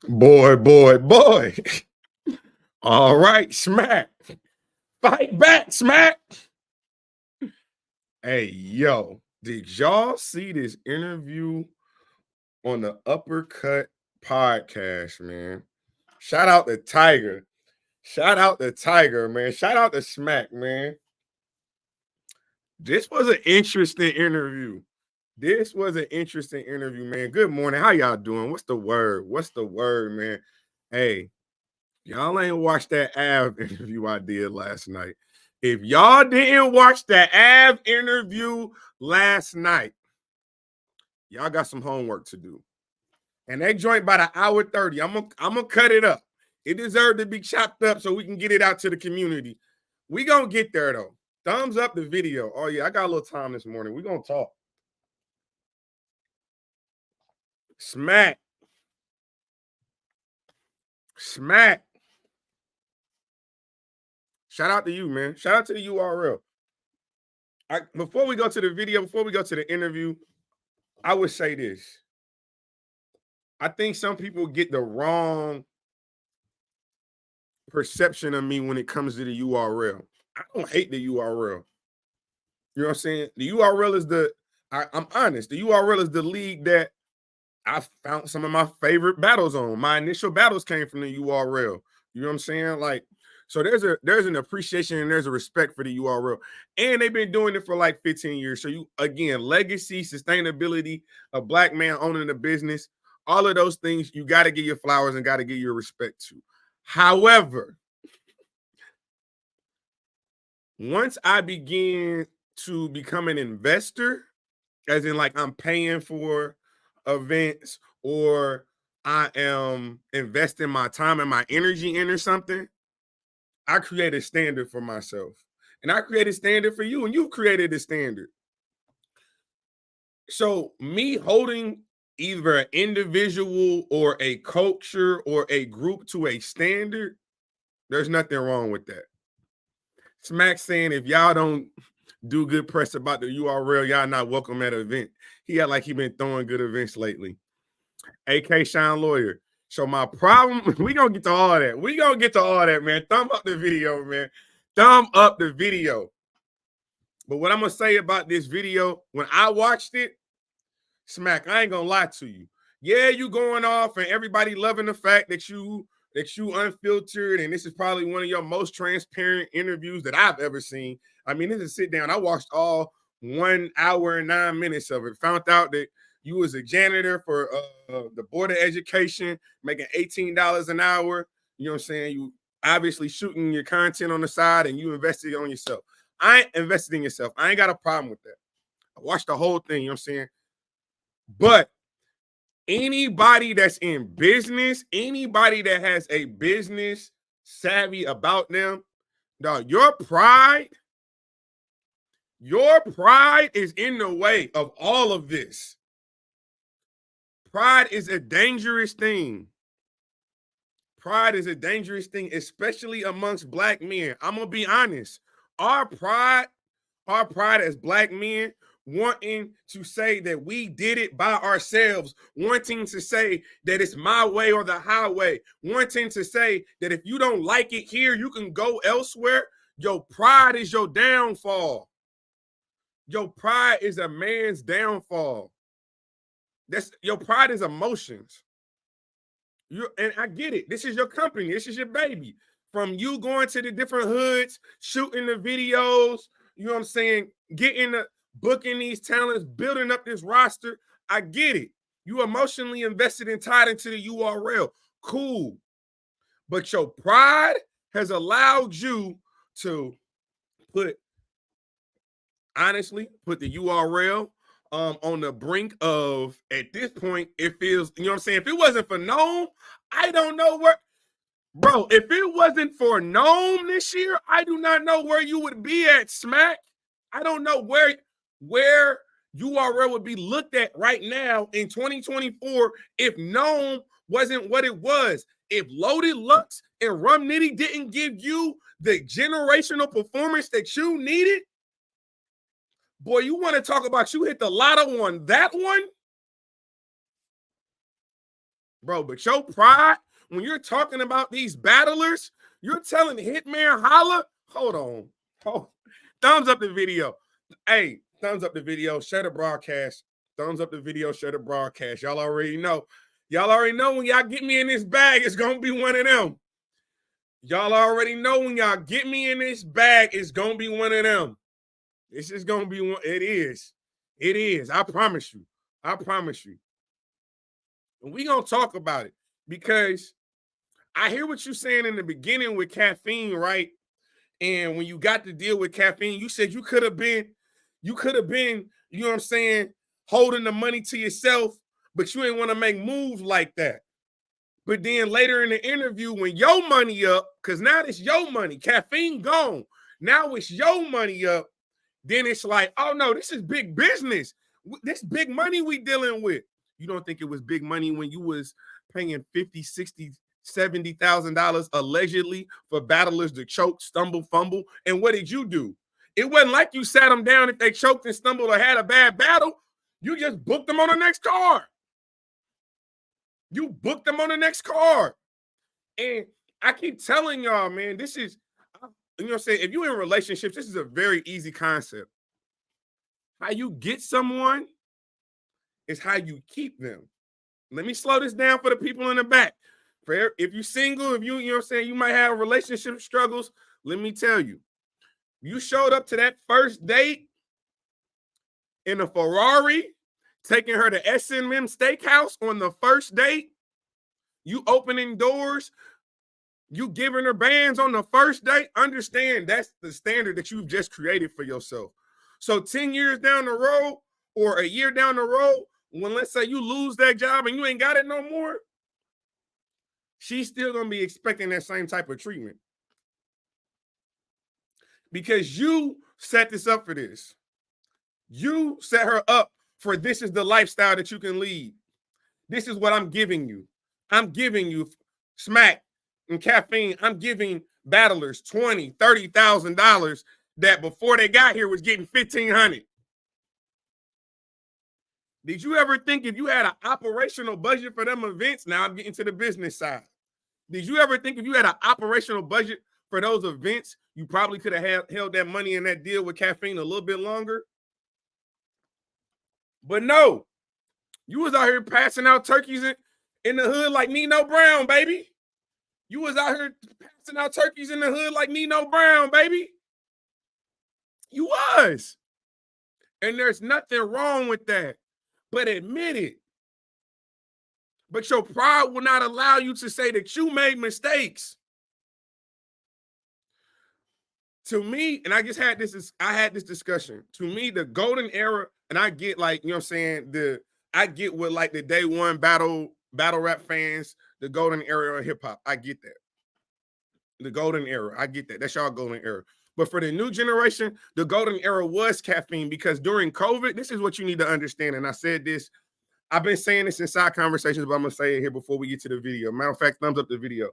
Boy. All right, Smack. Fight back, Smack. Hey, yo, did y'all see this interview on the Uppercut podcast, man? Shout out to Tiger. Shout out to Tiger, man. Shout out to Smack, man. This was an interesting interview. Man. Good morning. How y'all doing? What's the word? Man? Hey, y'all ain't watched that Av interview I did last night. If y'all didn't watch that Av interview last night, y'all got some homework to do. And that joint by the hour 30. I'm gonna cut it up. It deserved to be chopped up so we can get it out to the community. We gonna get there though. Thumbs up the video. Oh yeah, I got a little time this morning. We gonna talk. Smack. Shout out to you, man. Shout out to the URL. Before we go to the video, before we go to the interview, I would say this. I think some people get the wrong perception of me when it comes to the URL. I don't hate the URL. You know what I'm saying? The URL is I'm honest, the URL is the league that I found some of my favorite battles on. My initial battles came from the URL. You know what I'm saying? Like, so there's an appreciation and there's a respect for the URL. And they've been doing it for like 15 years. So again, legacy, sustainability, a black man owning a business, all of those things, you got to give your flowers and got to give your respect to. However, once I begin to become an investor, as in like I'm paying for events or I am investing my time and my energy in or something, I create a standard for myself. And I create a standard for you, and you've created a standard. So me holding either an individual or a culture or a group to a standard, there's nothing wrong with that. Smack saying if y'all don't do good press about the URL, y'all not welcome at an event. He had like he been throwing good events lately. AK Shine Lawyer. So my problem, we gonna get to all that. Man. Thumb up the video, man. Thumb up the video. But what I'm gonna say about this video, when I watched it, Smack, I ain't gonna lie to you. Yeah, you going off and everybody loving the fact that you unfiltered, and this is probably one of your most transparent interviews that I've ever seen. I mean, this is a sit down. I watched all 1 hour and 9 minutes of it. Found out that you was a janitor for the Board of Education, making $18 an hour. You know what I'm saying? You obviously shooting your content on the side, and you invested on yourself. I ain't invested in yourself. I ain't got a problem with that. I watched the whole thing. You know what I'm saying? But anybody that's in business, anybody that has a business savvy about them, dog, your pride is in the way of all of this. Pride is a dangerous thing. Pride is a dangerous thing, especially amongst black men. I'm gonna be honest. Our pride as black men, wanting to say that we did it by ourselves, wanting to say that it's my way or the highway, wanting to say that if you don't like it here, you can go elsewhere. Your pride is your downfall. Your pride is a man's downfall. Your pride is emotions. And I get it. This is your company. This is your baby. From you going to the different hoods, shooting the videos, you know what I'm saying, booking these talents, building up this roster. I get it. You emotionally invested and tied into the URL. Cool. But your pride has allowed you to put the URL on the brink of, at this point, it feels, you know what I'm saying? If it wasn't for Gnome, I don't know where, bro, if it wasn't for Gnome this year, I do not know where you would be at, Smack. I don't know where URL would be looked at right now in 2024 if Gnome wasn't what it was. If Loaded Lux and Rum Nitty didn't give you the generational performance that you needed, boy, you want to talk about you hit the lotto on that one? Bro, but your pride, when you're talking about these battlers, you're telling Hitman holla. Hold on. Oh, thumbs up the video. Hey, thumbs up the video. Share the broadcast. Thumbs up the video. Share the broadcast. Y'all already know. Y'all already know when y'all get me in this bag, it's going to be one of them. Y'all already know when y'all get me in this bag, it's going to be one of them. This is going to be one. It is. It is. I promise you. I promise you. And we going to talk about it because I hear what you're saying in the beginning with caffeine, right? And when you got to deal with caffeine, you said you could have been, you know what I'm saying, holding the money to yourself, but you ain't want to make moves like that. But then later in the interview, when your money up, because now it's your money, caffeine gone. Now it's your money up. Then it's like, oh no, this is big business. This big money we dealing with. You don't think it was big money when you was paying 50, 60, $70,000 allegedly for battlers to choke, stumble, fumble. And what did you do? It wasn't like you sat them down if they choked and stumbled or had a bad battle. You just booked them on the next card. You booked them on the next card. And I keep telling y'all, man, this is, you know what I'm saying? If you're in relationships, this is a very easy concept. How you get someone is how you keep them. Let me slow this down for the people in the back. If you're single, if you know what I'm saying, you might have relationship struggles. Let me tell you, you showed up to that first date in a Ferrari, taking her to S&M Steakhouse on the first date. You opening doors, you giving her bands on the first date. Understand that's the standard that you've just created for yourself. So 10 years down the road or a year down the road, when let's say you lose that job and you ain't got it no more, she's still going to be expecting that same type of treatment. Because you set this up for this. You set her up for this is the lifestyle that you can lead. This is what I'm giving you. I'm giving you smack and caffeine. I'm giving battlers $20,000, $30,000 that before they got here was getting $1,500. Did you ever think if you had an operational budget for them events? Now I'm getting to the business side. Did you ever think if you had an operational budget for those events, you probably could have held that money in that deal with caffeine a little bit longer? But no, you was out here passing out turkeys in the hood like Nino Brown, baby. You was out here passing out turkeys in the hood like Nino Brown, baby. You was. And there's nothing wrong with that. But admit it. But your pride will not allow you to say that you made mistakes. To me, and I had this discussion. To me, the golden era, and I get like, you know what I'm saying, I get what like the day one battle rap fans, the golden era of hip hop. I get that. The golden era. I get that. That's y'all golden era. But for the new generation, the golden era was caffeine because during COVID, this is what you need to understand. And I said this, I've been saying this in side conversations, but I'm going to say it here before we get to the video. Matter of fact, thumbs up the video.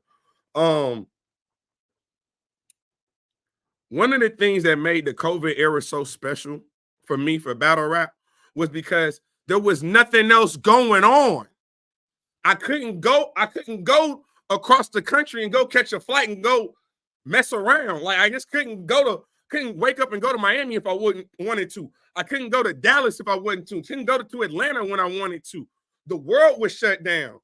One of the things that made the COVID era so special for me, for battle rap, was because there was nothing else going on. I couldn't go across the country and go catch a flight and go mess around. Like I just couldn't wake up and go to Miami if I wanted to. I couldn't go to Dallas if I wanted to. Couldn't go to Atlanta when I wanted to. The world was shut down.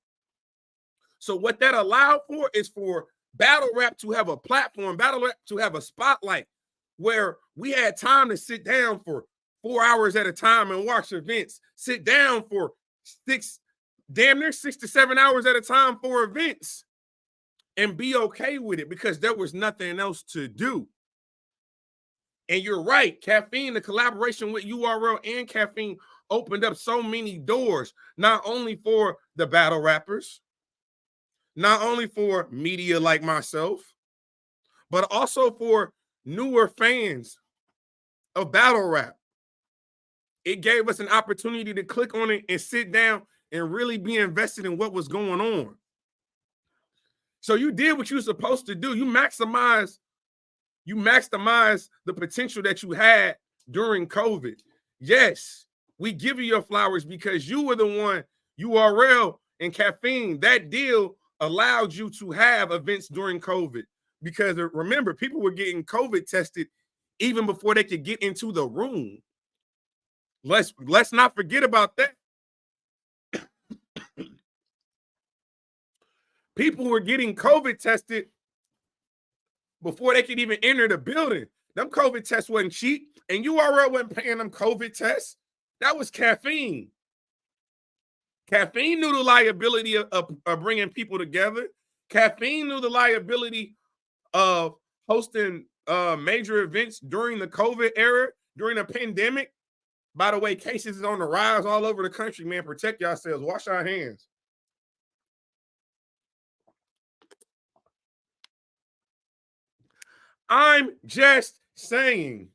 So what that allowed for is for battle rap to have a platform, battle rap to have a spotlight where we had time to sit down for 4 hours at a time and watch events, sit down for damn near 6 to 7 hours at a time for events and be okay with it because there was nothing else to do. And you're right, caffeine, the collaboration with URL and caffeine opened up so many doors, not only for the battle rappers, not only for media like myself, but also for newer fans of battle rap. It gave us an opportunity to click on it and sit down and really be invested in what was going on. So you did what you were supposed to do. You maximized the potential that you had during COVID. Yes, we give you your flowers because you were the one, URL, And Caffeine, that deal allowed you to have events during COVID because remember, people were getting COVID tested even before they could get into the room. Let's not forget about that. People were getting COVID tested before they could even enter the building. Them COVID tests wasn't cheap, and URL wasn't paying them COVID tests. That was Caffeine. Caffeine knew the liability of bringing people together. Caffeine knew the liability of hosting major events during the COVID era, during the pandemic. By the way, cases is on the rise all over the country, man. Protect yourselves. Wash our hands. I'm just saying.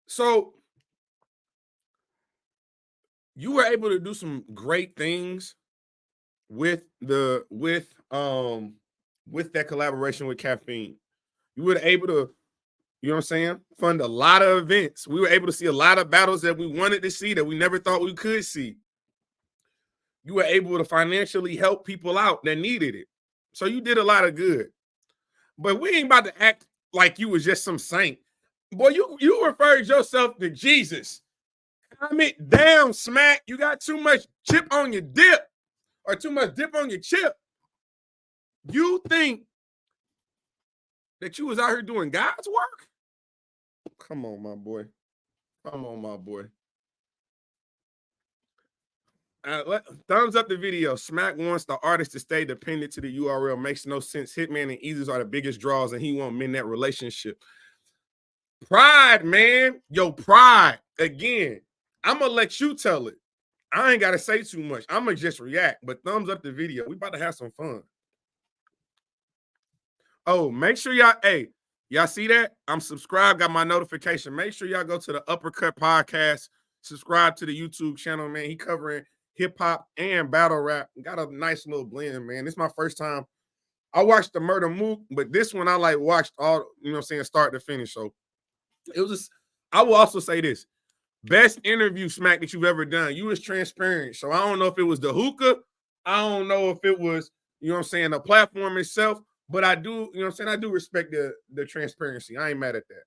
So you were able to do some great things with that collaboration with Caffeine. You were able to, you know what I'm saying, fund a lot of events. We were able to see a lot of battles that we wanted to see that we never thought we could see. You were able to financially help people out that needed it. So you did a lot of good. But we ain't about to act like you was just some saint. Boy, you referred yourself to Jesus. Calm it down, Smack. You got too much chip on your dip or too much dip on your chip. You think that you was out here doing God's work? Come on, my boy. Come on, my boy. Thumbs up the video. Smack wants the artist to stay dependent to the URL. Makes no sense. Hitman and Eazy are the biggest draws, and he won't mend that relationship. Pride, man. Yo, pride. Again, I'm going to let you tell it. I ain't got to say too much. I'm going to just react. But thumbs up the video. We about to have some fun. Oh, make sure y'all see that? I'm subscribed, got my notification. Make sure y'all go to the Uppercut Podcast. Subscribe to the YouTube channel, man. He covering hip-hop and battle rap. Got a nice little blend, man. This is my first time. I watched the Murder Mook, but this one I watched all, you know what I'm saying, start to finish. So it was just, I will also say this. Best interview, Smack, that you've ever done. You was transparent. So I don't know if it was the hookah. I don't know if it was, you know what I'm saying, the platform itself. But I do, you know what I'm saying, I do respect the transparency. I ain't mad at that.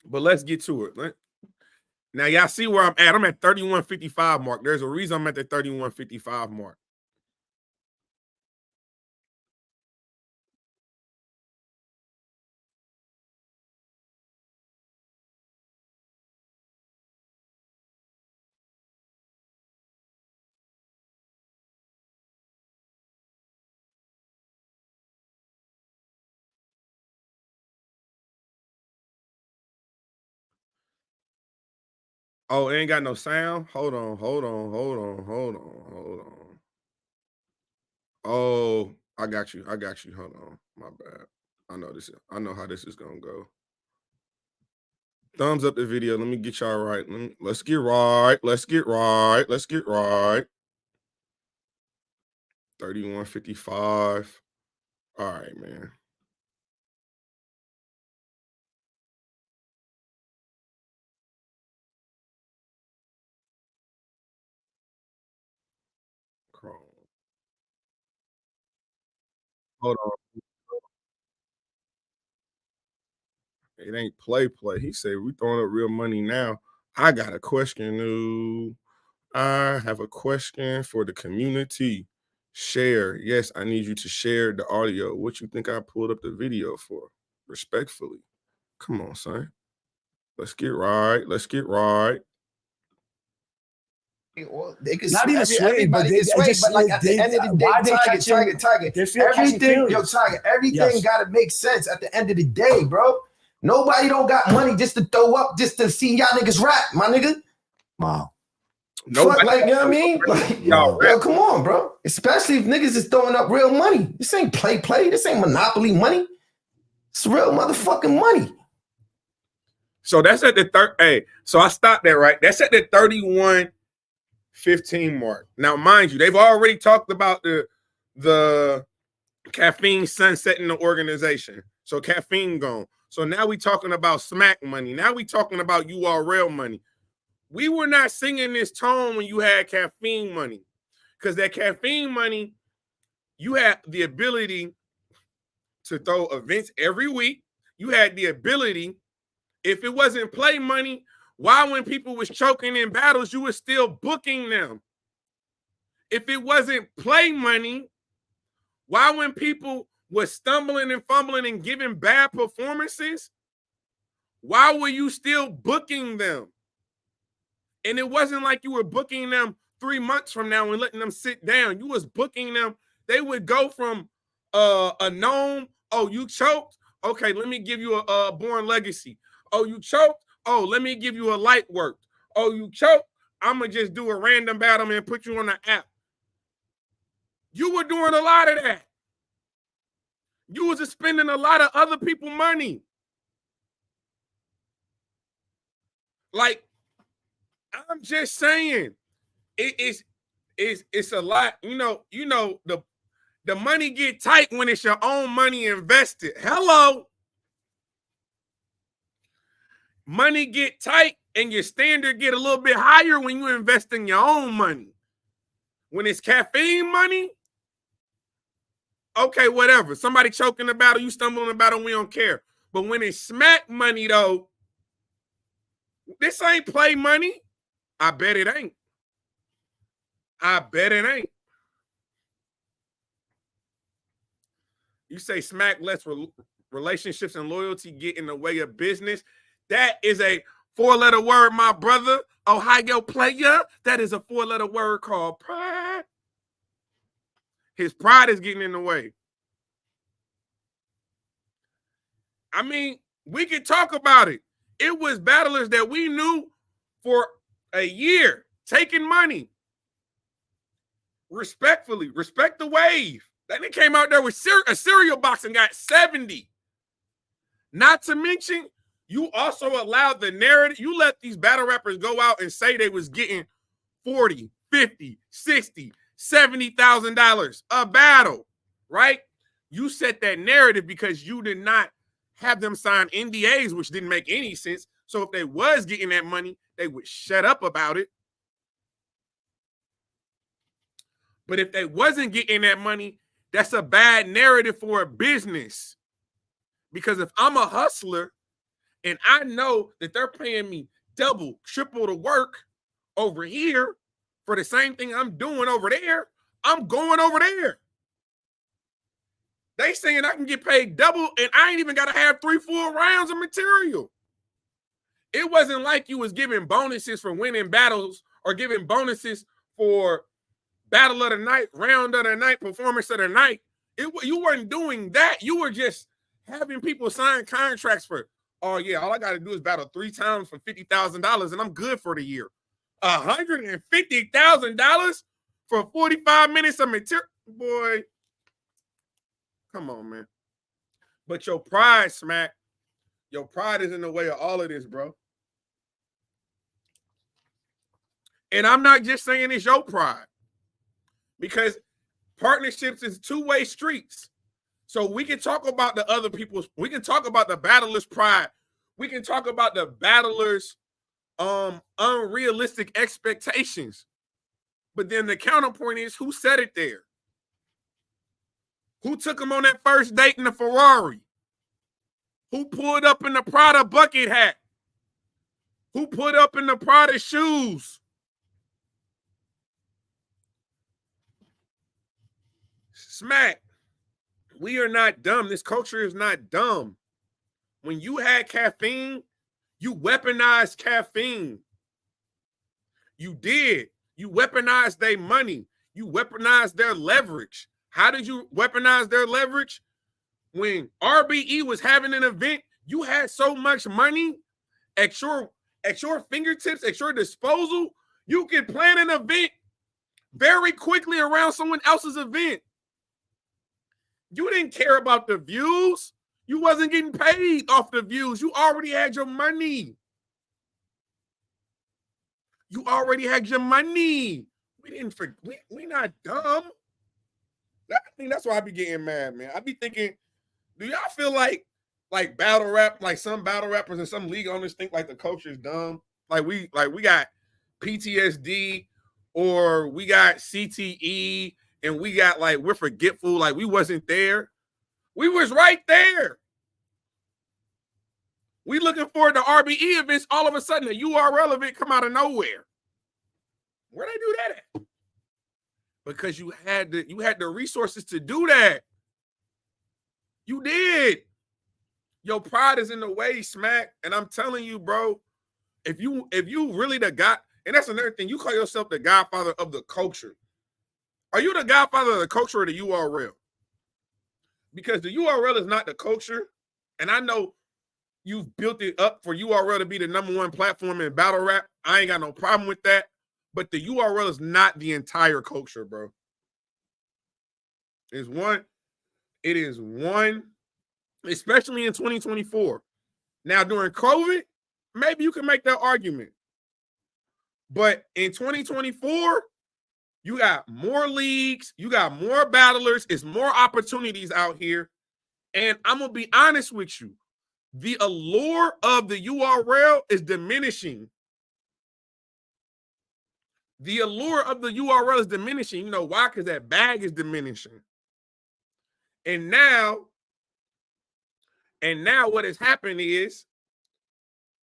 But let's get to it. Now, y'all see where I'm at. I'm at 31:55 mark. There's a reason I'm at the 31:55 mark. Oh, it ain't got no sound? Hold on. Oh, I got you. Hold on. My bad. I know how this is gonna go. Thumbs up the video. Let me get y'all right. Let's get right. 31:55. All right, man. Chrome. Hold on. It ain't play. He said we throwing up real money now. I got a question. No, I have a question for the community. Share. Yes, I need you to share the audio. What you think I pulled up the video for? Respectfully. Come on, son. Let's get right. Well, they could not even sway, but they sway, but like at the end of the day, Tiger, everything gotta make sense at the end of the day, bro. Nobody don't got money just to throw up just to see y'all niggas rap, my nigga. Wow. Fuck, like, you know what I mean? Like, yo, come on, bro. Especially if niggas is throwing up real money. This ain't play. This ain't monopoly money. It's real motherfucking money. So that's at the third. Hey, so I stopped there, right? That's at the 31:15 mark. Now, mind you, they've already talked about the Caffeine sunsetting the organization. So Caffeine gone. So now we talking about smack money. Now we talking about URL money. We were not singing this tone when you had caffeine money, because that caffeine money, you had the ability to throw events every week. You had the ability, if it wasn't play money, why when people was choking in battles, you were still booking them? If it wasn't play money, why when people were stumbling and fumbling and giving bad performances, why were you still booking them? And it wasn't like you were booking them 3 months from now and letting them sit down. You was booking them. They would go from a gnome. Oh, you choked? Okay, let me give you a Born Legacy. Oh, you choked? Oh, let me give you a light work. Oh, you choked? I'm going to just do a random battle and put you on the app. You were doing a lot of that. You was spending a lot of other people's money. Like, I'm just saying, it's a lot. You know, the money get tight when it's your own money invested. Hello. Money get tight and your standard get a little bit higher when you invest in your own money. When it's caffeine money, okay, whatever. Somebody choking the battle, you stumble in the battle, we don't care. But when it's smack money, though, this ain't play money. I bet it ain't. I bet it ain't. You say smack lets relationships and loyalty get in the way of business. That is a 4-letter word, my brother. Ohio player. That is a 4-letter word called pride. His pride is getting in the way. I mean, we can talk about it. It was battlers that we knew for a year taking money. Respectfully, respect the wave. Then they came out there with a cereal box and got 70. Not to mention, you also allowed the narrative. You let these battle rappers go out and say they was getting 40, 50, 60, $70,000 a battle, right? You set that narrative because you did not have them sign NDAs, which didn't make any sense. So if they was getting that money, they would shut up about it. But if they wasn't getting that money, that's a bad narrative for a business. Because if I'm a hustler and I know that they're paying me double, triple the work over here for the same thing I'm doing over there, I'm going over there. They saying I can get paid double and I ain't even got to have 3 full rounds of material. It wasn't like you was giving bonuses for winning battles or giving bonuses for battle of the night, round of the night, performance of the night. You weren't doing that. You were just having people sign contracts for, oh yeah, all I got to do is battle 3 times for $50,000 and I'm good for the year. $150,000 for 45 minutes of material, boy. Come on, man. But your pride, Smack, your pride is in the way of all of this, bro. And I'm not just saying it's your pride, because partnerships is 2-way streets. So we can talk about the other people's, we can talk about the battler's pride. We can talk about the battler's unrealistic expectations. But then the counterpoint is, who said it there? Who took him on that first date in the Ferrari? Who pulled up in the Prada bucket hat? Who put up in the Prada shoes? Smack, we are not dumb. This culture is not dumb. When you had caffeine, you weaponized caffeine. You did. You weaponized their money. You weaponized their leverage. How did you weaponize their leverage? When RBE was having an event, you had so much money at your fingertips, at your disposal, you could plan an event very quickly around someone else's event. You didn't care about the views. You wasn't getting paid off the views. You already had your money. You already had your money. We not dumb. I think that's why I be getting mad, man. I be thinking, do y'all feel like like battle rap, like some battle rappers and some league owners think like the culture is dumb. Like we got PTSD or we got CTE and we got like we're forgetful, like we wasn't there. We was right there. We looking for the RBE events. All of a sudden, the URL event come out of nowhere. Where they do that at? Because you had the resources to do that. You did. Your pride is in the way, Smack. And I'm telling you, bro, if you really the guy, and that's another thing, you call yourself the godfather of the culture. Are you the godfather of the culture or the URL? Because the URL is not the culture. And I know you've built it up for URL to be the #1 platform in battle rap. I ain't got no problem with that. But the URL is not the entire culture, bro. It is one, especially in 2024. Now, during COVID, maybe you can make that argument. But in 2024, you got more leagues, you got more battlers, it's more opportunities out here. And I'm going to be honest with you. The allure of the URL is diminishing. The allure of the URL is diminishing. You know why? Because that bag is diminishing. And now what has happened is,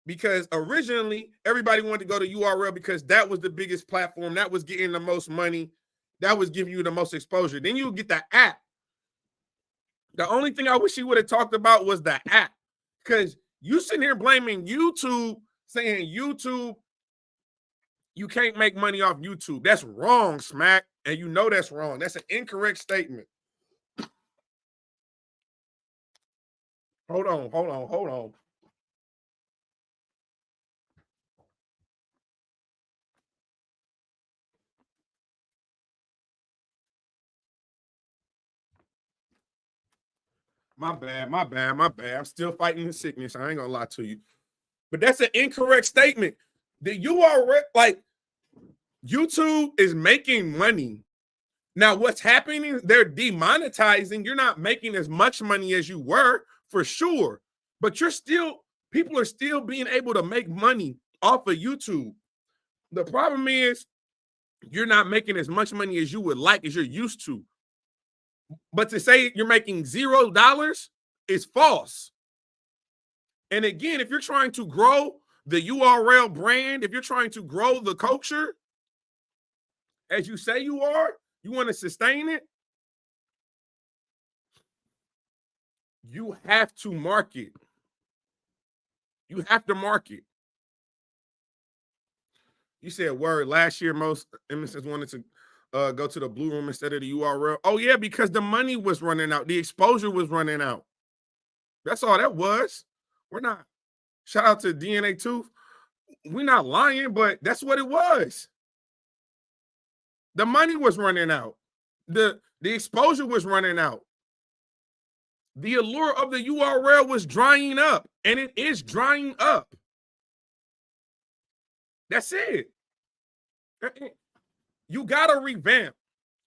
because originally everybody wanted to go to URL because that was the biggest platform, that was getting the most money, that was giving you the most exposure. Then you get the app. The only thing I wish he would have talked about was the app. Because you sitting here blaming YouTube, saying YouTube, you can't make money off YouTube. That's wrong, Smack. And you know that's wrong. That's an incorrect statement. Hold on. My bad. I'm still fighting the sickness. I ain't gonna lie to you. But that's an incorrect statement. The URL, like, YouTube is making money. Now, what's happening? They're demonetizing. You're not making as much money as you were, for sure. But people are still being able to make money off of YouTube. The problem is you're not making as much money as you would like, as you're used to. But to say you're making $0 is false. And again, if you're trying to grow the URL brand, if you're trying to grow the culture, as you say you are, you want to sustain it, you have to market. You have to market. You said word. Last year, most MSs wanted to go to the blue room instead of the URL. Oh, yeah, because the money was running out. The exposure was running out. That's all that was. We're not. Shout out to DNA Tooth. We're not lying, but that's what it was. The money was running out. The exposure was running out. The allure of the URL was drying up, and it is drying up. That's it. You gotta revamp,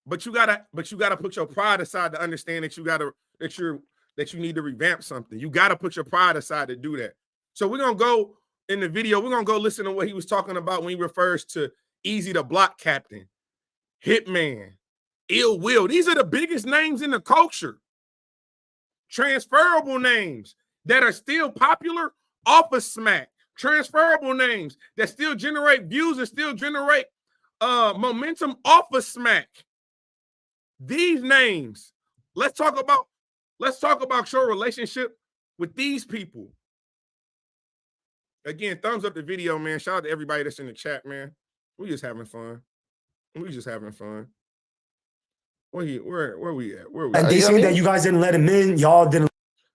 but you gotta put your pride aside to understand that you need to revamp something. You gotta put your pride aside to do that. So we're gonna go in the video. We're gonna go listen to what he was talking about when he refers to Eazy the Block Captain, Hitman, Ill Will. These are the biggest names in the culture. Transferable names that are still popular off of Smack. Transferable names that still generate views and still generate momentum off of Smack. These names. Let's talk about your relationship with these people. Again, thumbs up the video, man. Shout out to everybody that's in the chat, man. We just having fun. Where we at? And they say that you guys didn't let him in. Y'all didn't.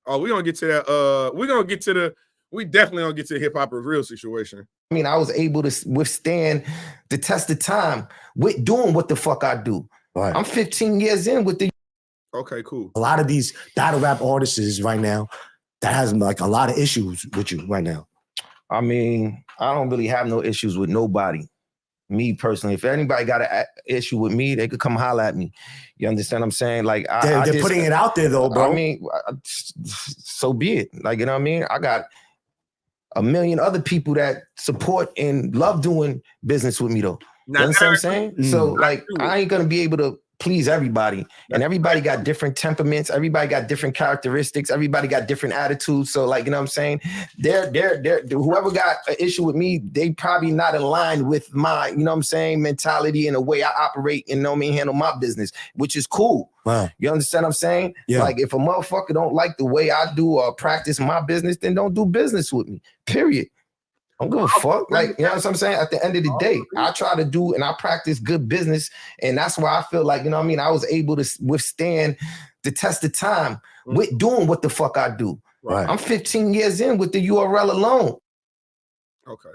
Oh, we're gonna get to that. We definitely gonna get to the hip hop real situation. I mean, I was able to withstand the test of time with doing what the fuck I do. Right. I'm 15 years in with the. Okay, cool. A lot of these battle rap artists right now that has like a lot of issues with you right now. I mean, I don't really have no issues with nobody. Me personally, if anybody got an issue with me, they could come holler at me. You understand what I'm saying? Like they're putting it out there though, bro. I mean, so be it. Like, you know what I mean? I got a million other people that support and love doing business with me though. You understand what I'm saying? So like, I ain't gonna be able to please everybody, and everybody got different temperaments. Everybody got different characteristics. Everybody got different attitudes. So like, you know what I'm saying? They're whoever got an issue with me, they probably not aligned with my, you know what I'm saying, mentality and the way I operate and, you know what I mean, handle my business, which is cool. Wow. You understand what I'm saying? Yeah. Like if a motherfucker don't like the way I do or practice my business, then don't do business with me. Period. I don't give a fuck. Like, you know what I'm saying? At the end of the day, I try to do and I practice good business. And that's why I feel like, you know what I mean? I was able to withstand the test of time with doing what the fuck I do. Right. I'm 15 years in with the URL alone. Okay.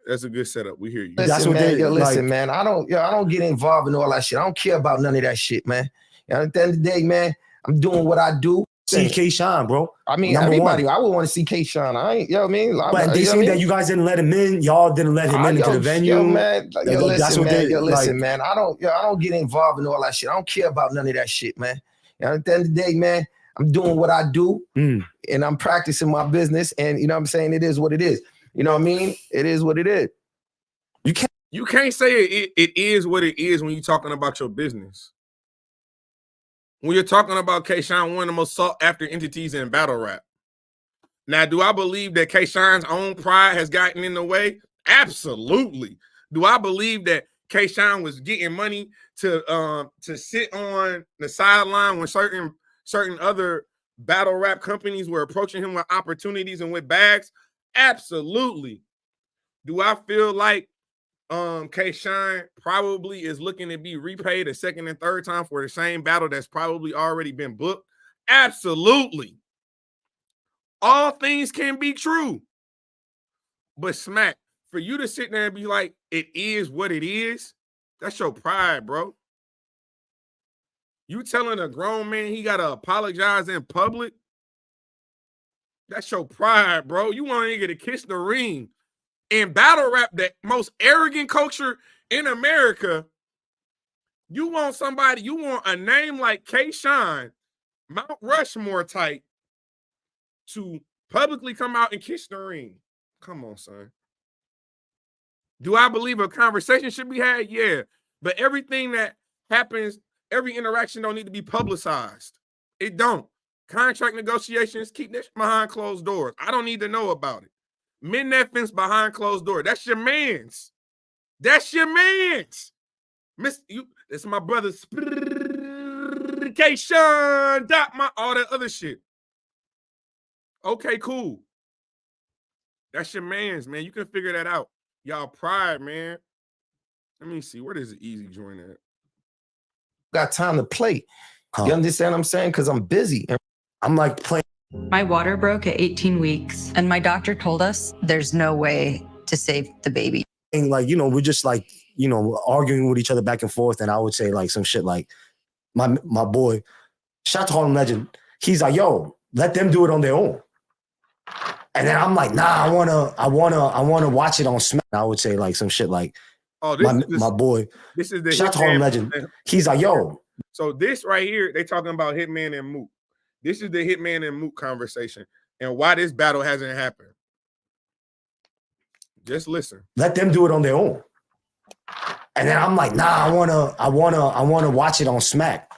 That's a good setup. We hear you. Listen, that's what man, they listen, man. I don't get involved in all that shit. I don't care about none of that shit, man. You know, at the end of the day, man, I'm doing what I do. See K-Shine, bro. I mean, everybody, I would want to see K-Shine. I ain't, you know what I mean? But they say that you guys didn't let him in. Y'all didn't let him into the venue. Yo, man. Listen, man. I don't get involved in all that shit. I don't care about none of that shit, man. You know, at the end of the day, man, I'm doing what I do and I'm practicing my business. And you know what I'm saying? It is what it is. You know what I mean? It is what it is. You can't say it is what it is when you're talking about your business. When you're talking about K-Shine, one of the most sought after entities in battle rap. Now, do I believe that K-Shine's own pride has gotten in the way? Absolutely. Do I believe that K-Shine was getting money to sit on the sideline when certain other battle rap companies were approaching him with opportunities and with bags? Absolutely. Do I feel like K-Shine probably is looking to be repaid a second and third time for the same battle that's probably already been booked? Absolutely. All things can be true. But Smack, for you to sit there and be like, it is what it is, that's your pride, bro. You telling a grown man he got to apologize in public? That's your pride, bro. You want a nigga to kiss the ring. In battle rap, the most arrogant culture in America, you want a name like K-Shine, Mount Rushmore type, to publicly come out and kiss the ring. Come on, son. Do I believe a conversation should be had? Yeah. But everything that happens, every interaction don't need to be publicized. It don't. Contract negotiations, keep this behind closed doors. I don't need to know about it. Mend that fence behind closed door. That's your man's. That's your man's. It's my brother's K-Shine, all that other shit. Okay, cool. That's your man's, man. You can figure that out. Y'all pride, man. Let me see. Where does the Eazy join at? Got time to play. You understand what I'm saying? Because I'm busy. I'm like playing. My water broke at 18 weeks, and my doctor told us there's no way to save the baby. And like, you know, we're just like, you know, arguing with each other back and forth. And I would say like some shit like, my boy, shout to Harlem Legend, he's like, yo, let them do it on their own. And then I'm like, nah, I wanna watch it on Smack. I would say like some shit like, my boy, this is the shout to Harlem Legend. He's like, yo. So this right here, they talking about Hitman and Mook. This is the Hitman and Mook conversation and why this battle hasn't happened. Just listen. Let them do it on their own. And then I'm like, nah, I wanna watch it on Smack.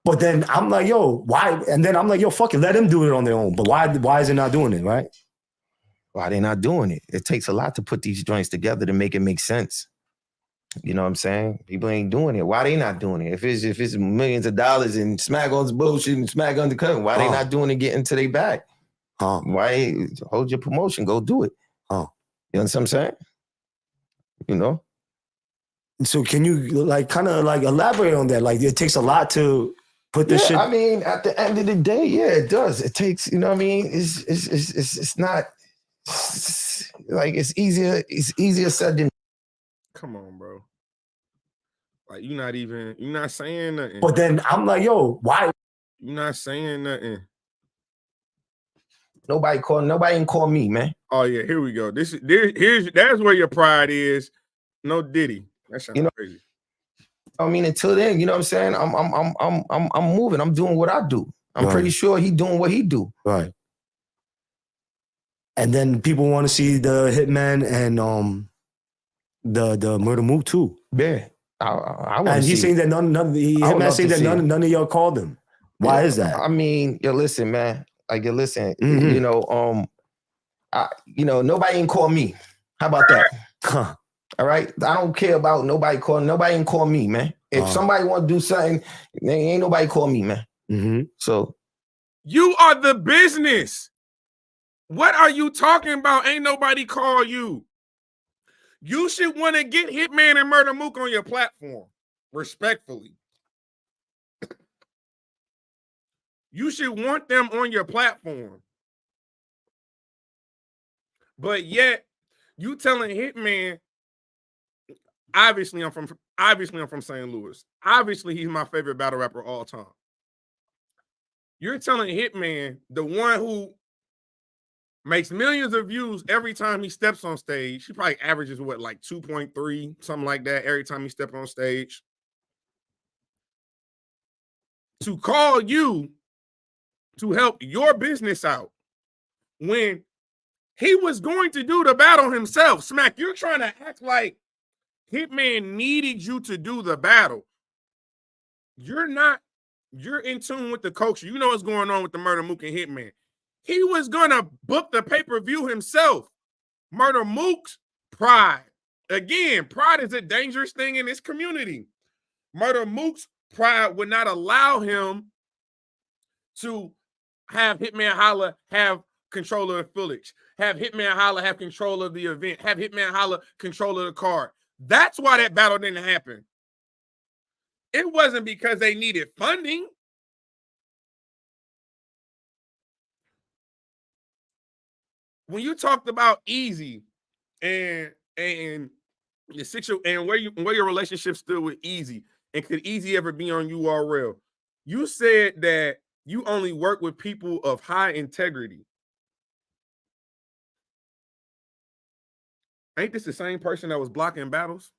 But then I'm like, yo, why? And then I'm like, yo, fuck it, let them do it on their own. But why is it not doing it, right? Why they not doing it? It takes a lot to put these joints together to make it make sense. You know what I'm saying? People ain't doing it. Why they not doing it? If it's millions of dollars and Smack owns bullshit and Smack undercut, why they not doing it getting to their back? Why hold your promotion? Go do it. You know what I'm saying? You know? So can you like kind of like elaborate on that? Like it takes a lot to put this shit. I mean, at the end of the day, yeah, it does. It takes, you know what I mean? It's not like it's easier said than. Come on, bro. Like you're not saying nothing. But then I'm like, yo, why? You're not saying nothing. Nobody ain't call me, man. Oh yeah, here we go. That's where your pride is. No Diddy. That sounds crazy. I mean, until then, you know what I'm saying? I'm moving. I'm doing what I do. I'm pretty sure he doing what he do. Right. And then people want to see the Hitman and the Murder Mook too. Yeah. I want to see. And he's saying that Hitman saying that none of y'all called him. Why is that? I mean, listen, man. Like, listen, you know, nobody ain't call me. How about that? Huh. All right. I don't care about nobody calling. Nobody ain't call me, man. If somebody want to do something, ain't nobody call me, man. Mm-hmm. So you are the business. What are you talking about? Ain't nobody call you. You should want to get Hitman and Murder Mook on your platform, respectfully. You should want them on your platform. But yet, you telling Hitman, obviously I'm from St. Louis. Obviously, he's my favorite battle rapper of all time. You're telling Hitman, the one who makes millions of views every time he steps on stage. He probably averages what, like 2.3, something like that, every time he steps on stage. To call you to help your business out when he was going to do the battle himself. Smack, you're trying to act like Hitman needed you to do the battle. You're not. You're in tune with the culture. You know what's going on with the Murder Mook and Hitman. He was going to book the pay-per-view himself. Murder Mook's pride. Again, pride is a dangerous thing in this community. Murder Mook's pride would not allow him to have Hitman Holla have control of the footage, have Hitman Holla have control of the event, have Hitman Holla control of the card. That's why that battle didn't happen. It wasn't because they needed funding. When you talked about Eazy and the situation and where your relationship stood with Eazy, and could Eazy ever be on URL, you said that you only work with people of high integrity. Ain't this the same person that was blocking battles?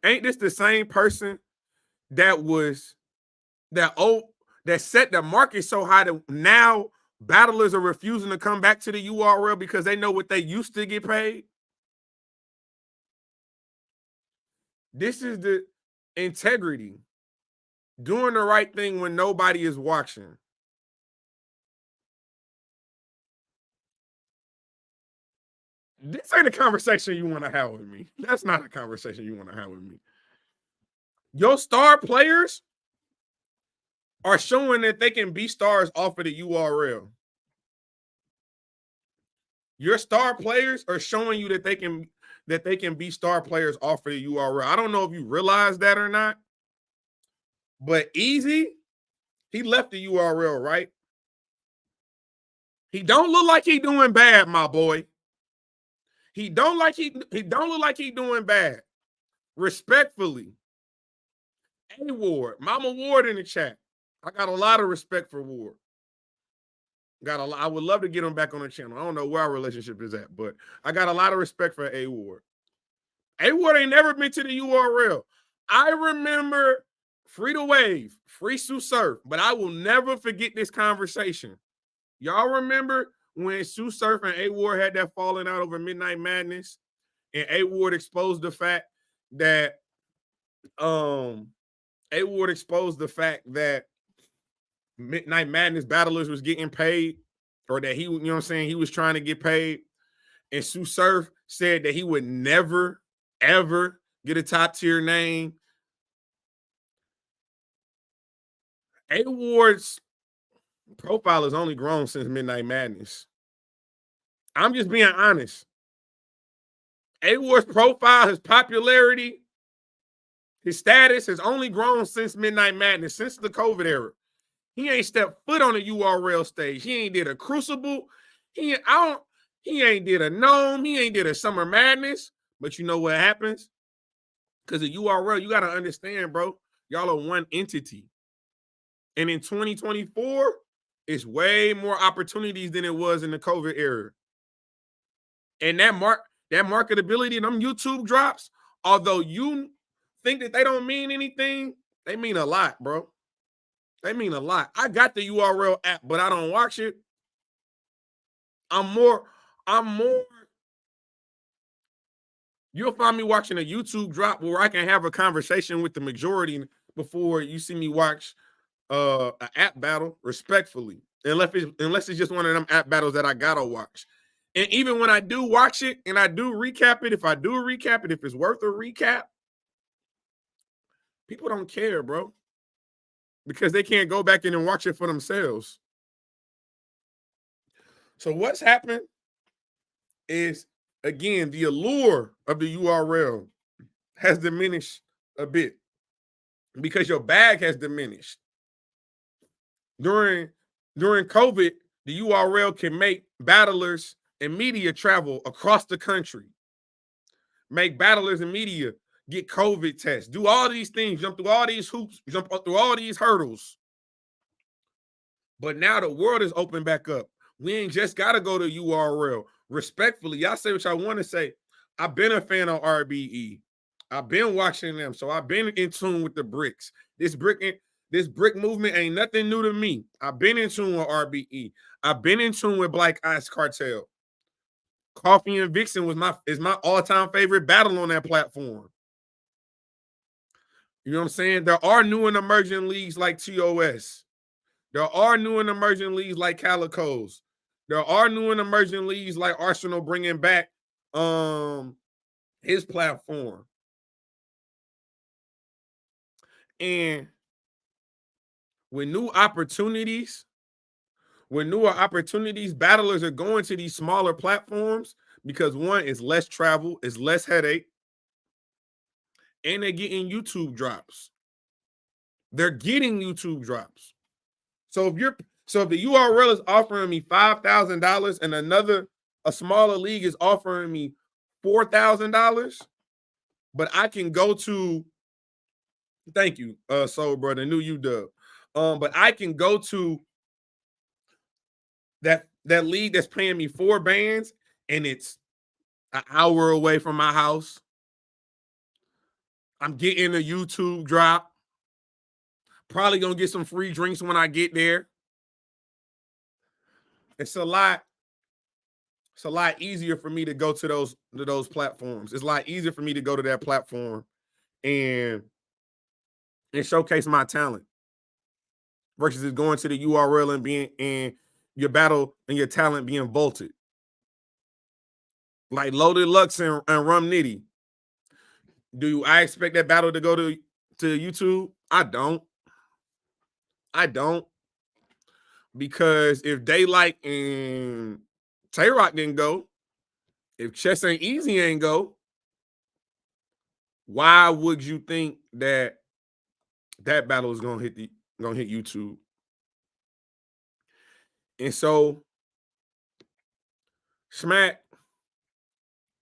Ain't this the same person that set the market so high that now battlers are refusing to come back to the URL because they know what they used to get paid? This is the integrity. Doing the right thing when nobody is watching. This ain't a conversation you want to have with me. That's not a conversation you want to have with me. Your star players are showing that they can be stars off of the URL. Your star players are showing you that they can be star players off of the URL. I don't know if you realize that or not, but Eazy, he left the URL, right? He don't look like he doing bad, my boy. He don't look like he doing bad. Respectfully. A Ward, Mama Ward in the chat. I got a lot of respect for Ward. I would love to get him back on the channel. I don't know where our relationship is at, but I got a lot of respect for A Ward. A Ward ain't never been to the URL. I remember Free to Wave, Free Sue Surf, but I will never forget this conversation. Y'all remember when Sue Surf and A Ward had that falling out over Midnight Madness, and A Ward exposed the fact that Midnight Madness battlers was getting paid, or that he was trying to get paid. And Sue Surf said that he would never, ever get a top tier name. A Ward's profile has only grown since Midnight Madness. I'm just being honest. A Ward's profile, his popularity, his status has only grown since Midnight Madness, since the COVID era. He ain't stepped foot on a URL stage. He ain't did a Crucible. He ain't did a Gnome. He ain't did a Summer Madness. But you know what happens? Because the URL, you got to understand, bro, y'all are one entity. And in 2024, it's way more opportunities than it was in the COVID era. And that marketability and them YouTube drops, although you think that they don't mean anything, they mean a lot, bro. They mean a lot. I got the URL app, but I don't watch it. I'm more, you'll find me watching a YouTube drop where I can have a conversation with the majority before you see me watch an app battle respectfully. Unless it's just one of them app battles that I gotta watch. And even when I do watch it and I do recap it, if I do recap it, if it's worth a recap, people don't care, bro. Because they can't go back in and watch it for themselves. So what's happened is, again, the allure of the URL has diminished a bit because your bag has diminished. During COVID, the URL can make battlers and media travel across the country, make battlers and media get COVID tests, do all these things, jump through all these hoops, jump through all these hurdles. But now the world is open back up. We ain't just got to go to URL. Respectfully, y'all say what y'all want to say. I've been a fan of RBE. I've been watching them, so I've been in tune with the bricks. This brick movement ain't nothing new to me. I've been in tune with RBE. I've been in tune with Black Ice Cartel. Coffee and Vixen is my all-time favorite battle on that platform. You know what I'm saying? There are new and emerging leagues like TOS. There are new and emerging leagues like Calico's. There are new and emerging leagues like Arsenal bringing back his platform. And with newer opportunities, battlers are going to these smaller platforms because one is less travel, is less headache, and they're getting YouTube drops. They're getting YouTube drops. So if the URL is offering me $5,000 and a smaller league is offering me $4,000, but I can go to, thank you, Soul Brother, new UW. But I can go to that league that's paying me 4 bands and it's an hour away from my house. I'm getting a YouTube drop. Probably gonna get some free drinks when I get there. It's a lot easier for me to go to those platforms. It's a lot easier for me to go to that platform and showcase my talent versus just going to the URL and your battle and your talent being vaulted. Like Loaded Lux and Rum Nitty. Do I expect that battle to go to YouTube? I don't. Because if Daylight and Tay-Rock didn't go, if Chess and Eazy ain't go, why would you think that battle is gonna hit YouTube? And so, Smack,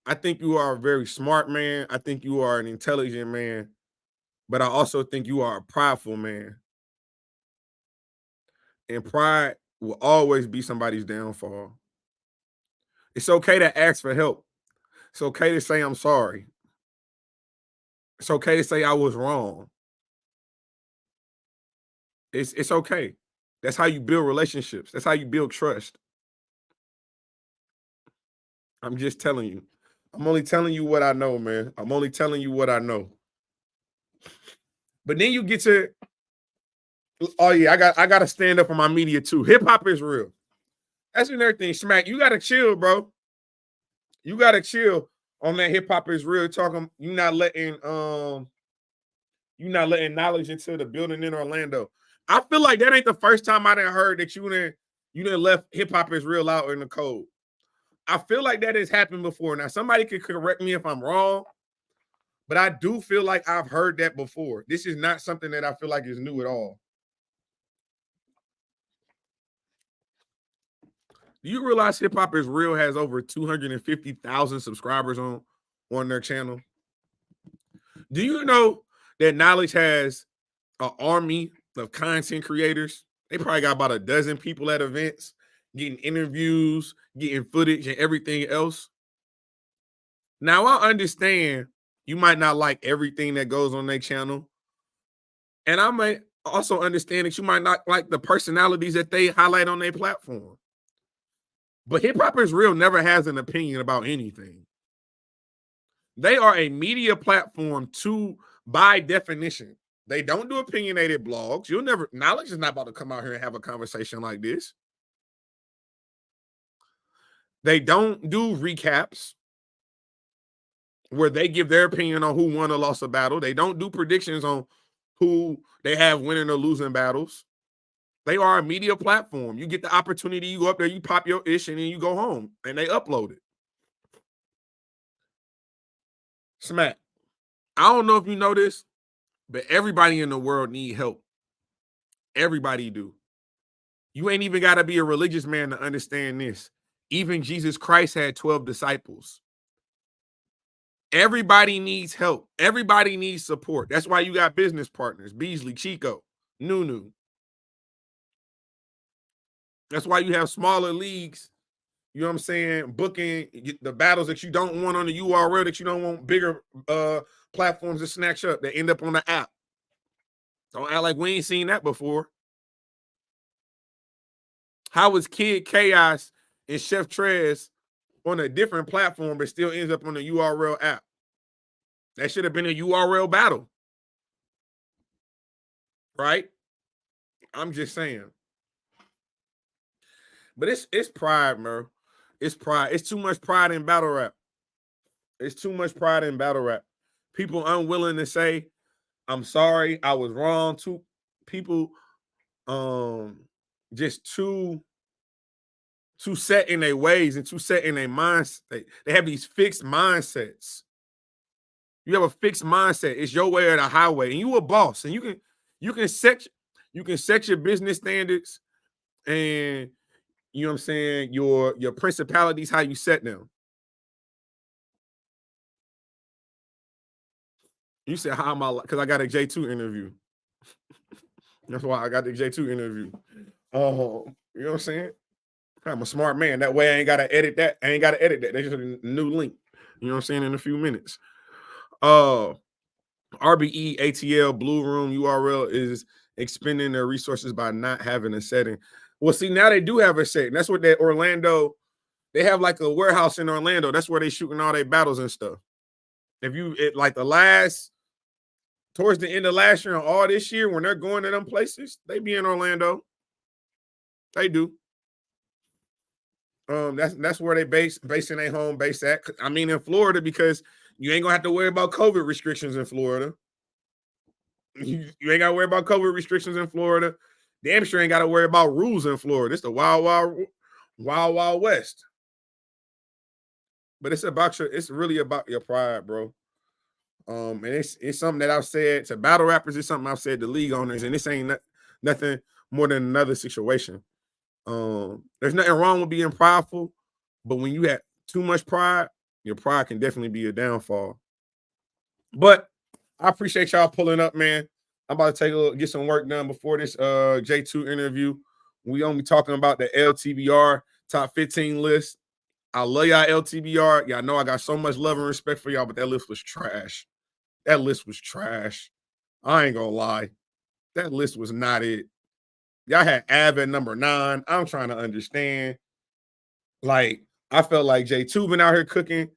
I think you are a very smart man. I think you are an intelligent man, but I also think you are a prideful man. And pride will always be somebody's downfall. It's okay to ask for help. It's okay to say I'm sorry. It's okay to say I was wrong. It's okay. That's how you build relationships. That's how you build trust. I'm just telling you. I'm only telling you what I know, man. I'm only telling you what I know. But then you get to, oh yeah, I got to stand up for my media too. Hip hop is real. That's another thing. Smack, you got to chill, bro. You got to chill on that hip hop is real talking. You're not letting knowledge into the building in Orlando. I feel like that ain't the first time I done heard that you done left hip hop is real out in the cold. I feel like that has happened before. Now, somebody could correct me if I'm wrong, but I do feel like I've heard that before. This is not something that I feel like is new at all. Do you realize Hip Hop is Real has over 250,000 subscribers on their channel? Do you know that Knowledge has an army of content creators? They probably got about a dozen people at events, getting interviews, getting footage, and everything else. Now, I understand you might not like everything that goes on their channel. And I might also understand that you might not like the personalities that they highlight on their platform. But Hip Hop is Real never has an opinion about anything. They are a media platform by definition. They don't do opinionated blogs. Knowledge is not about to come out here and have a conversation like this. They don't do recaps where they give their opinion on who won or lost a battle. They don't do predictions on who they have winning or losing battles. They are a media platform. You get the opportunity, you go up there, you pop your ish, and then you go home, and they upload it. Smack. I don't know if you know this, but everybody in the world need help. Everybody do. You ain't even got to be a religious man to understand this. Even Jesus Christ had 12 disciples. Everybody needs help. Everybody needs support. That's why you got business partners, Beasley, Chico, Nunu. That's why you have smaller leagues, you know what I'm saying, booking the battles that you don't want on the URL, that you don't want bigger platforms to snatch up that end up on the app. Don't act like we ain't seen that before. How was Kid Chaos and Chef Trez on a different platform but still ends up on the URL app? That should have been a URL battle. Right? I'm just saying. But it's pride, bro. It's pride. It's too much pride in battle rap. It's too much pride in battle rap. People unwilling to say, I'm sorry, I was wrong. People just too set in their ways and too set in their minds. They have these fixed mindsets. You have a fixed mindset. It's your way or the highway. And you a boss. And you can set your business standards and, you know what I'm saying, your principalities, how you set them. You said, how am I? Because I got a J2 interview. That's why I got the J2 interview. You know what I'm saying? I'm a smart man. That way I ain't got to edit that. That's just a new link. You know what I'm saying? In a few minutes. RBE, ATL, Blue Room, URL is expending their resources by not having a setting. Well, see, now they do have a setting. That's what they have like a warehouse in Orlando. That's where they shooting all their battles and stuff. Towards the end of last year and all this year, when they're going to them places, they be in Orlando. They do. That's where they basing their home base at. I mean, in Florida, because you ain't gonna have to worry about COVID restrictions in Florida. You ain't gotta worry about COVID restrictions in Florida. Damn sure ain't gotta worry about rules in Florida. It's the wild west. But it's really about your pride, bro. And it's something that I've said to battle rappers. It's something I've said to league owners, and this ain't nothing more than another situation. There's nothing wrong with being prideful, but when you have too much pride, your pride can definitely be a downfall. But I appreciate y'all pulling up, man. I'm about to get some work done before this J2 interview. We only talking about the LTBR top 15 list. I love y'all LTBR. Y'all know I got so much love and respect for y'all, but that list was trash. That list was trash. I ain't gonna lie. That list was not it. Y'all had Av at number 9. I'm trying to understand. Like, I felt like J2 been out here cooking.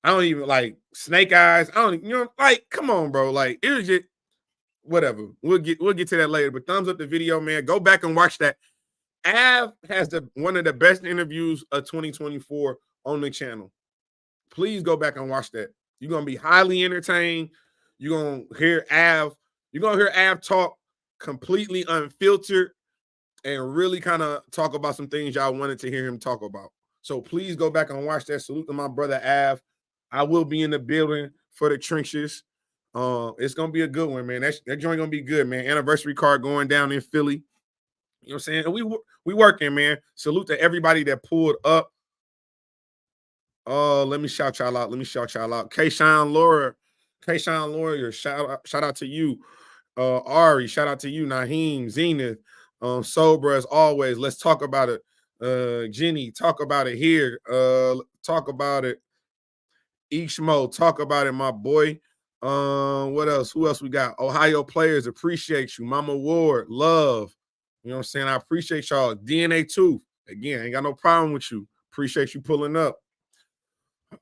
I don't even like Snake Eyes. Come on, bro. Like, it was just whatever. We'll get to that later. But thumbs up the video, man. Go back and watch that. Av has one of the best interviews of 2024 on the channel. Please go back and watch that. You're gonna be highly entertained. You're gonna hear Av. You're gonna hear Av talk completely unfiltered and really kind of talk about some things y'all wanted to hear him talk about. So please go back and watch that. Salute to my brother Av. I will be in the building for the trenches. It's gonna be a good one, man. That joint gonna be good, man. Anniversary card going down in Philly. You know what I'm saying? And we working, man. Salute to everybody that pulled up. Let me shout y'all out. Kayshawn Lawyer, shout out to you. Ari, shout out to you. Naheem, Zenith, Sobra as always. Let's talk about it. Jenny, talk about it here. Talk about it. Ishmo, talk about it, my boy. What else? Who else we got? Ohio players, appreciate you. Mama Ward, love. You know what I'm saying? I appreciate y'all. DNA 2. Again, ain't got no problem with you. Appreciate you pulling up.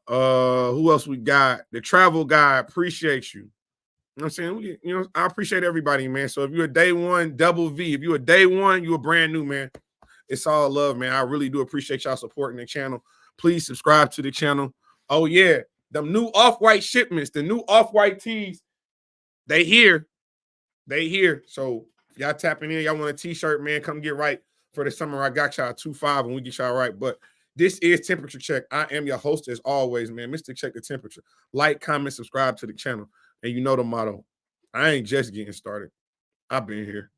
Who else we got? The travel guy, appreciate you. You know what I'm saying? You know, I appreciate everybody, man. So if you're a day one, double V. If you're a day one, you're a brand new, man. It's all love, man. I really do appreciate y'all supporting the channel. Please subscribe to the channel. Oh, yeah. Them new off-white shipments, the new off-white tees, they here. They here. So if y'all tapping in, y'all want a t-shirt, man, come get right for the summer. I got y'all 2-5 and we get y'all right. But this is Temperature Check. I am your host as always, man. Mr. Check the Temperature. Like, comment, subscribe to the channel. And you know the motto. I ain't just getting started. I've been here.